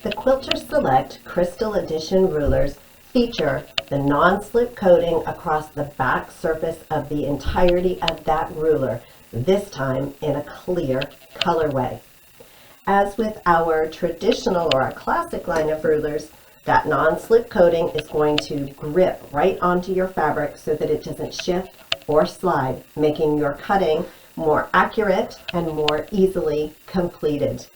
The Quilters Select Crystal Edition rulers feature the non-slip coating across the back surface of the entirety of that ruler, this time in a clear colorway. As with our traditional or our classic line of rulers, that non-slip coating is going to grip right onto your fabric so that it doesn't shift or slide, making your cutting more accurate and more easily completed.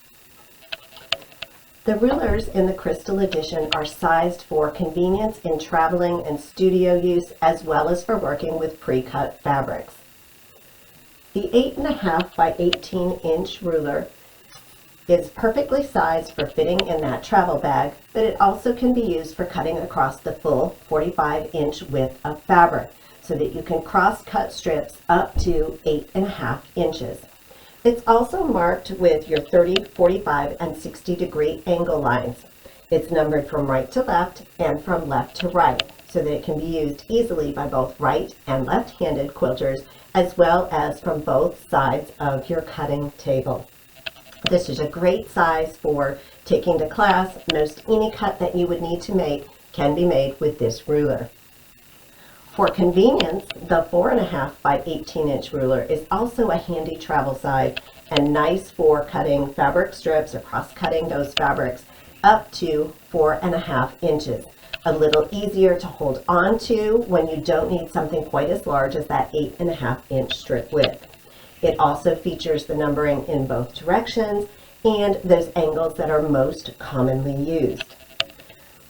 The rulers in the Crystal Edition are sized for convenience in traveling and studio use, as well as for working with pre-cut fabrics. The 8.5 by 18 inch ruler is perfectly sized for fitting in that travel bag, but it also can be used for cutting across the full 45-inch width of fabric, so that you can cross-cut strips up to 8.5 inches. It's also marked with your 30, 45, and 60-degree angle lines. It's numbered from right to left and from left to right, so that it can be used easily by both right and left-handed quilters, as well as from both sides of your cutting table. This is a great size for taking to class. Most any cut that you would need to make can be made with this ruler. For convenience, the 4.5 by 18 inch ruler is also a handy travel size and nice for cutting fabric strips or cross-cutting those fabrics up to 4.5 inches. A little easier to hold on to when you don't need something quite as large as that 8.5 inch strip width. It also features the numbering in both directions and those angles that are most commonly used.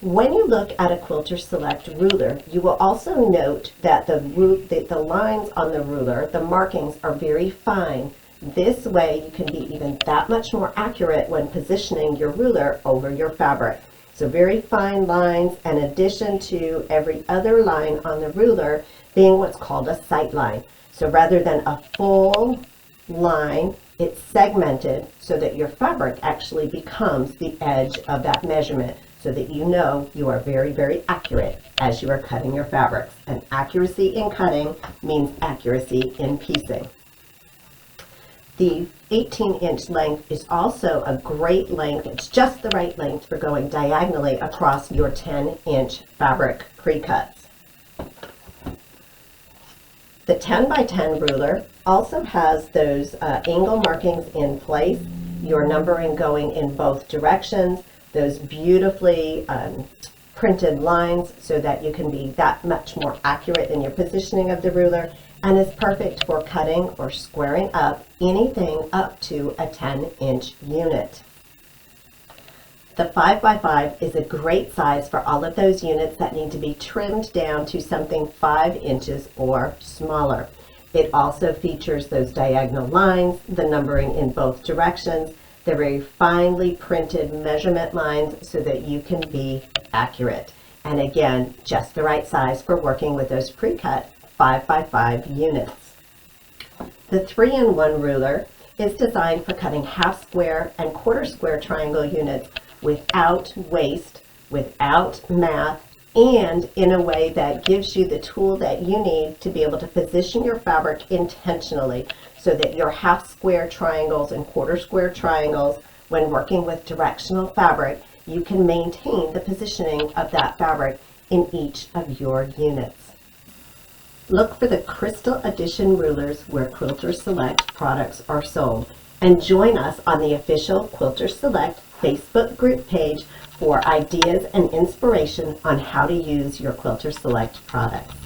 When you look at a Quilters Select ruler, you will also note that the lines on the ruler, the markings, are very fine. This way you can be even that much more accurate when positioning your ruler over your fabric. So very fine lines, in addition to every other line on the ruler being what's called a sight line. So rather than a full line, it's segmented so that your fabric actually becomes the edge of that measurement, so that you know you are very, very accurate as you are cutting your fabrics. And accuracy in cutting means accuracy in piecing. The 18-inch length is also a great length. It's just the right length for going diagonally across your 10-inch fabric pre-cuts. The 10 by 10 ruler also has those angle markings in place, your numbering going in both directions, those beautifully printed lines so that you can be that much more accurate in your positioning of the ruler, and is perfect for cutting or squaring up anything up to a 10-inch unit. The 5 by 5 is a great size for all of those units that need to be trimmed down to something 5 inches or smaller. It also features those diagonal lines, the numbering in both directions, the very finely printed measurement lines so that you can be accurate. And again, just the right size for working with those pre-cut 5 by 5 units. The 3-in-1 ruler is designed for cutting half square and quarter square triangle units without waste, without math, and in a way that gives you the tool that you need to be able to position your fabric intentionally, so that your half square triangles and quarter square triangles, when working with directional fabric, you can maintain the positioning of that fabric in each of your units. Look for the Crystal Edition rulers where Quilters Select products are sold, and join us on the official Quilters Select Facebook group page for ideas and inspiration on how to use your Quilters Select products.